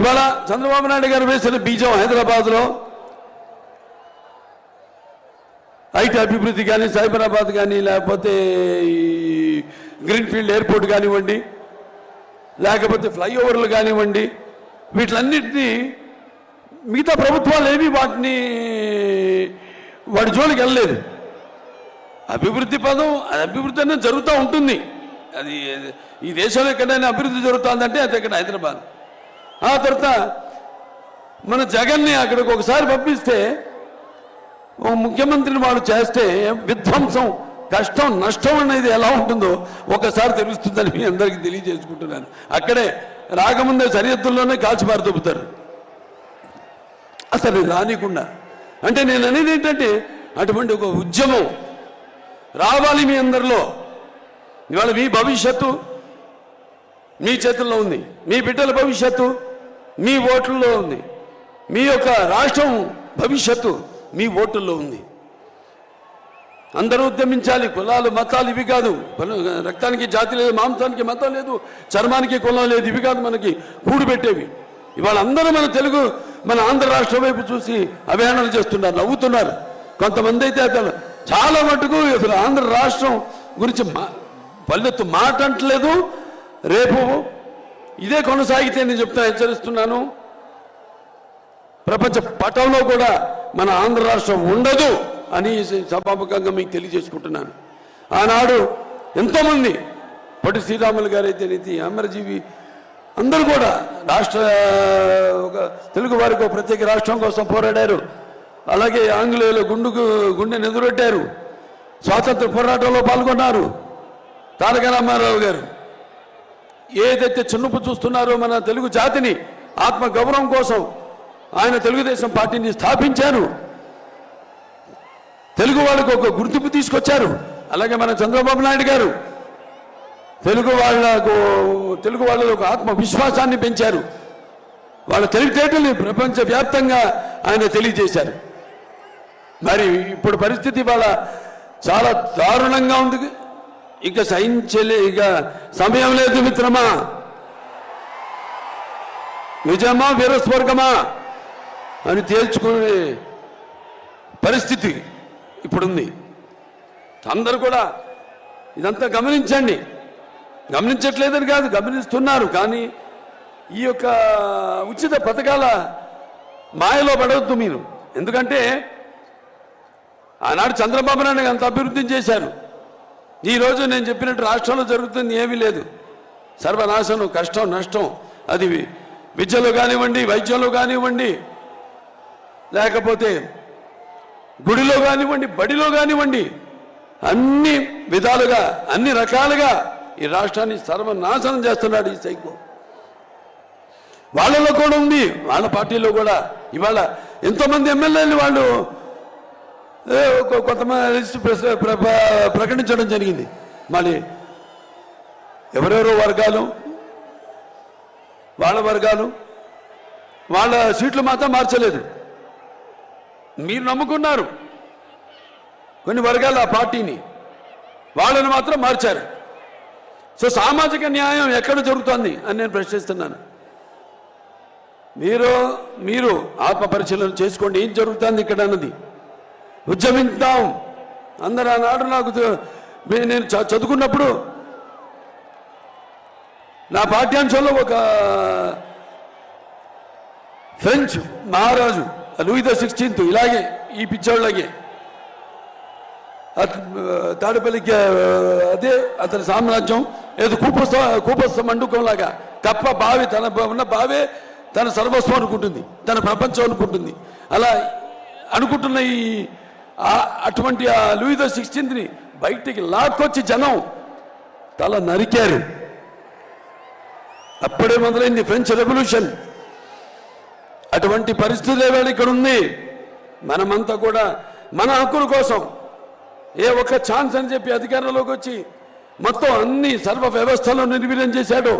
ఇవాళ చంద్రబాబు నాయుడు గారు వేసిన బీజం హైదరాబాద్లో ఐటీ అభివృద్ధి కానీ, సైబరాబాద్ కానీ, లేకపోతే ఈ గ్రీన్ఫీల్డ్ ఎయిర్పోర్ట్ కానివ్వండి, లేకపోతే ఫ్లైఓవర్లు కానివ్వండి, వీటిలన్నింటినీ మిగతా ప్రభుత్వాలు ఏమీ వాటి జోలికి వెళ్ళలేదు. అభివృద్ధి పదం అభివృద్ధి అనేది జరుగుతూ ఉంటుంది. అది ఈ దేశంలో ఎక్కడైనా అభివృద్ధి జరుగుతుందంటే అది ఇక్కడ హైదరాబాద్. ఆ తర్వాత మన జగన్ని అక్కడికి ఒకసారి పంపిస్తే ముఖ్యమంత్రిని వాడు చేస్తే విధ్వంసం, కష్టం, నష్టం అనేది ఎలా ఉంటుందో ఒకసారి తెలుస్తుందని మీ అందరికీ తెలియజేసుకుంటున్నాను. అక్కడే రాకముందే సరిహద్దుల్లోనే కాల్చిపారు దొబ్బుతారు అసలు రానికుండా. అంటే నేను అనేది ఏంటంటే అటువంటి ఒక ఉద్యమం రావాలి మీ అందరిలో. ఇవాళ మీ భవిష్యత్తు మీ చేతుల్లో ఉంది, మీ బిడ్డల భవిష్యత్తు మీ ఓట్లలో ఉంది, మీ యొక్క రాష్ట్రం భవిష్యత్తు మీ ఓటుల్లో ఉంది. అందరూ ఉద్యమించాలి. కులాలు మతాలు ఇవి కాదు. రక్తానికి జాతి లేదు, మాంసానికి మతం లేదు, చర్మానికి కులం లేదు, ఇవి కాదు మనకి కూడిపెట్టేవి. ఇవాళ అందరూ మన ఆంధ్ర రాష్ట్రం వైపు చూసి అభియానాలు చేస్తున్నారు, నవ్వుతున్నారు. కొంతమంది అయితే అతను చాలా మటుకు అసలు ఆంధ్ర రాష్ట్రం గురించి పల్లెత్తు మాట అంటలేదు. రేపు ఇదే కొనసాగితే నేను హెచ్చరిస్తున్నాను, ప్రపంచ పటంలో కూడా మన ఆంధ్ర రాష్ట్రం ఉండదు అని సభాముఖంగా మీకు తెలియజేసుకుంటున్నాను. ఆనాడు ఎంతోమంది పొట్టి శ్రీరాములు గారు అయితే నీతి అమరజీవి అందరూ కూడా తెలుగు వారికి ప్రత్యేక రాష్ట్రం కోసం పోరాడారు. అలాగే ఆంగ్లేయులు గుండె ఎదురొట్టారు, స్వాతంత్ర పోరాటంలో పాల్గొన్నారు. తారక రామారావు గారు ఏదైతే చున్నుపు చూస్తున్నారో మన తెలుగు జాతిని ఆత్మ గౌరవం కోసం ఆయన తెలుగుదేశం పార్టీని స్థాపించారు. తెలుగు వాళ్ళకు ఒక గుర్తింపు తీసుకొచ్చారు. అలాగే మన చంద్రబాబు నాయుడు గారు తెలుగు వాళ్ళలో ఒక ఆత్మవిశ్వాసాన్ని పెంచారు. వాళ్ళ తెలివితేటల్ని ప్రపంచవ్యాప్తంగా ఆయన తెలియజేశారు. మరి ఇప్పుడు పరిస్థితి వాళ్ళ చాలా దారుణంగా ఉంది. ఇక ఇక సమయం లేదు మిత్రమా, నిజమా వీరస్వర్గమా అని తేల్చుకునే పరిస్థితి ఇప్పుడుంది. అందరూ కూడా ఇదంతా గమనించండి. గమనించట్లేదని కాదు, గమనిస్తున్నారు. కానీ ఈ యొక్క ఉచిత పథకాల మాయలో పడవద్దు మీరు. ఎందుకంటే ఆనాడు చంద్రబాబు నాయుడు అంత అభివృద్ధి చేశారు. ఈరోజు నేను చెప్పినట్టు రాష్ట్రంలో జరుగుతుంది ఏమీ లేదు. సర్వనాశనం, కష్టం, నష్టం. అది విద్యలో కానివ్వండి, వైద్యంలో కానివ్వండి, లేకపోతే గుడిలో కానివ్వండి, బడిలో కానివ్వండి, అన్ని విధాలుగా అన్ని రకాలుగా ఈ రాష్ట్రాన్ని సర్వనాశనం చేస్తున్నాడు ఈ సైకో. వాళ్ళలో కూడా ఉంది, వాళ్ళ పార్టీలో కూడా. ఇవాళ ఎంతోమంది ఎమ్మెల్యేలు వాళ్ళు కొంతమంది లిస్టు ప్రకటించడం జరిగింది. మళ్ళీ ఎవరెవరో వర్గాలు వాళ్ళ సీట్లు మాత్రం మార్చలేదు. మీరు నమ్ముకున్నారు కొన్ని వర్గాలు ఆ పార్టీని, వాళ్ళని మాత్రం మార్చారు. సో సామాజిక న్యాయం ఎక్కడ జరుగుతుంది అని నేను ప్రశ్నిస్తున్నాను. మీరు ఆత్మపరిశీలన చేసుకోండి, ఏం జరుగుతుంది ఇక్కడ అన్నది. ఉద్యమిద్దాం అందరూ. ఆనాడు నేను చదువుకున్నప్పుడు నా పాఠ్యాంశంలో ఒక ఫ్రెంచ్ మహారాజు లూయి ద 16th ఇలాగే ఈ పిచ్చోళ్ళగే తాడేపల్లికి అదే అతని సామ్రాజ్యం ఏదో కూపస్థ మండుకంలాగా కప్ప బావి తన ఉన్న బావే తన సర్వస్వం అనుకుంటుంది, తన ప్రపంచం అనుకుంటుంది. అలా అనుకుంటున్న అటువంటి ఆ లూయి ద 16th బయటికి లాక్కొచ్చి జనం తల నరికారు. అప్పుడే మొదలైంది ఫ్రెంచ్ రెవల్యూషన్. అటువంటి పరిస్థితి వేళ ఇక్కడ ఉంది. మనమంతా కూడా మన హక్కుల కోసం ఏ ఒక్క ఛాన్స్ అని చెప్పి అధికారంలోకి వచ్చి మొత్తం అన్ని సర్వ వ్యవస్థలను నిర్వీర్యం చేశాడు.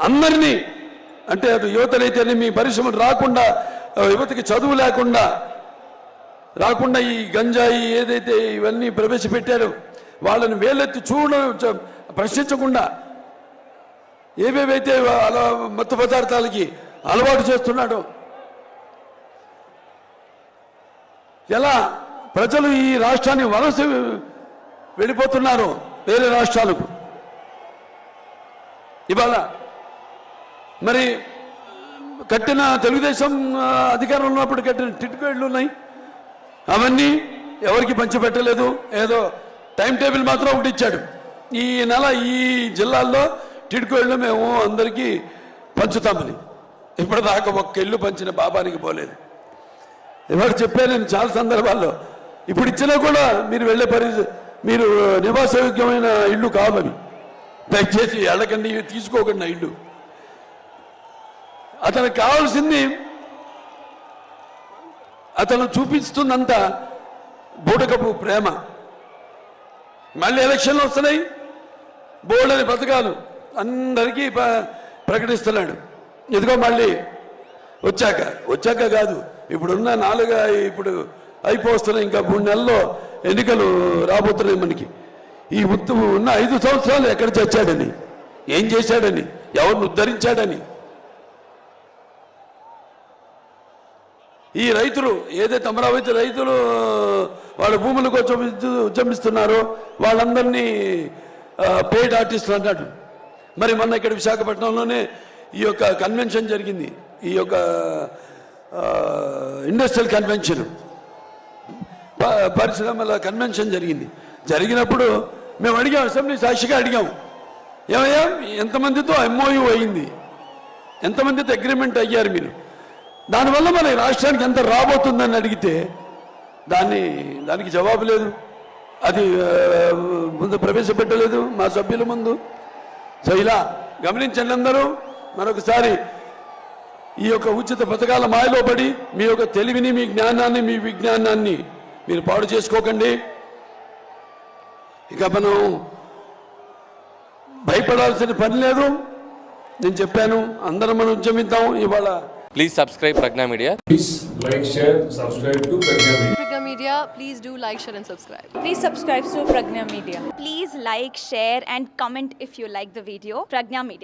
అందరినీ అంటే అది యువతనైతే మీ పరిశ్రమలు రాకుండా, యువతకి చదువు రాకుండా ఈ గంజాయి ఏదైతే ఇవన్నీ ప్రవేశపెట్టారో వాళ్ళని వేలెత్తి ప్రశ్నించకుండా ఏవేవైతే అలా మత్తు పదార్థాలకి అలవాటు చేస్తున్నాడు. ఎలా ప్రజలు ఈ రాష్ట్రాన్ని వలస వెళ్ళిపోతున్నారు వేరే రాష్ట్రాలకు. ఇవాళ మరి కట్టిన తెలుగుదేశం అధికారంలో ఉన్నప్పుడు కట్టిన టిట్కో ఇళ్ళు ఉన్నాయి, అవన్నీ ఎవరికి పంచిపెట్టలేదు. ఏదో టైం టేబుల్ మాత్రం ఒకటి ఇచ్చాడు, ఈ నెల ఈ జిల్లాల్లో టిట్కో ఇళ్ళు మేము అందరికీ పంచుతామని. ఇప్పటిదాకా ఒక్క ఇల్లు పంచిన పాపానికి పోలేదు. ఎవరు చెప్పాను నేను చాలా సందర్భాల్లో, ఇప్పుడు ఇచ్చినా కూడా మీరు వెళ్ళే మీరు నివాసయోగ్యమైన ఇల్లు కావాలి, దయచేసి వెళ్ళకండి, తీసుకోకండి ఇల్లు. అతనికి కావాల్సింది అతను చూపిస్తున్నంత బూటకపు ప్రేమ. మళ్ళీ ఎలక్షన్లు వస్తున్నాయి, బోర్డని పథకాలు అందరికీ ప్రకటిస్తున్నాడు. ఇదిగో మళ్ళీ వచ్చాక కాదు, ఇప్పుడున్న ఇప్పుడు అయిపోతున్నాయి, ఇంకా 3 నెలల్లో ఎన్నికలు రాబోతున్నాయి మనకి. ఈ ఉన్న 5 సంవత్సరాలు ఎక్కడ చచ్చాడని, ఏం చేశాడని, ఎవరిని ఉద్ధరించాడని, ఈ రైతులు ఏదైతే అమరావతి రైతులు వాళ్ళ భూముల కోసం ఉద్యమిస్తున్నారో వాళ్ళందరినీ పెయిడ్ ఆర్టిస్టులు అన్నాడు. మరి మొన్న ఇక్కడ విశాఖపట్నంలోనే ఈ యొక్క కన్వెన్షన్ జరిగింది, ఈ యొక్క ఇండస్ట్రియల్ కన్వెన్షన్, పరిశ్రమల కన్వెన్షన్ జరిగినప్పుడు మేము అడిగాం, అసెంబ్లీ సాక్షిగా అడిగాం, ఏమయ్యా ఎంతమందితో ఎంఓయూ అయింది, ఎంతమందితో అగ్రిమెంట్ అయ్యారు మీరు, దానివల్ల మన రాష్ట్రానికి ఎంత రాబోతుందని అడిగితే దానికి జవాబు లేదు. అది ముందు ప్రవేశపెట్టలేదు మా సభ్యుల ముందు. సో ఇలా గమనించండి అందరూ. మరొకసారి ఈ యొక్క ఉచిత పథకాల మాయలో పడి మీ యొక్క తెలివిని, మీ జ్ఞానాన్ని, మీ విజ్ఞానాన్ని మీరు పాడు చేసుకోకండి. ఇక మనం భయపడాల్సిన పని లేదు. నేను చెప్పాను, అందరం మనం ఉద్యమిద్దాం. ఇవాళ Please subscribe Pragna Media. Please like, share, subscribe to Pragna Media. Pragna Media, please do like, share and subscribe. Please subscribe to Pragna Media. Please like, share and comment if you like the video. Pragna Media.